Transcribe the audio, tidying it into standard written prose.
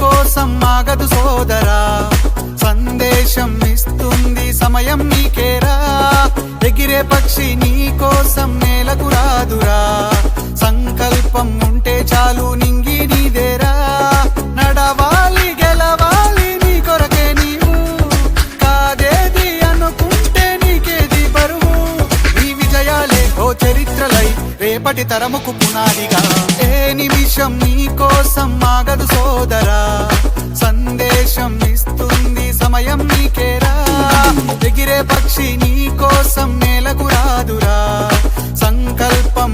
కోసం ఆగదు సోదరా, సందేశం ఇస్తుంది సమయం నీకేరా. ఎగిరే పక్షి నీ కోసం నేలకు రాదురా, సంకల్పం ఉంటే చాలు నింగి నీదేరా. నడవాలి గెలవాలి నీ కొరకే నీవు, కాదేది అనుకుంటే నీకేది బరువు. నీ విజయాలే ఓ చరిత్రలై రేపటి తరముకు పునాదిగా. ఏ నిమిషం నీ కోసం ఆగదు సోదరా, సందేశం ఇస్తుంది సమయం నీకేరా. ఎగిరే పక్షి నీ కోసం నేలకు రాదురా, సంకల్పం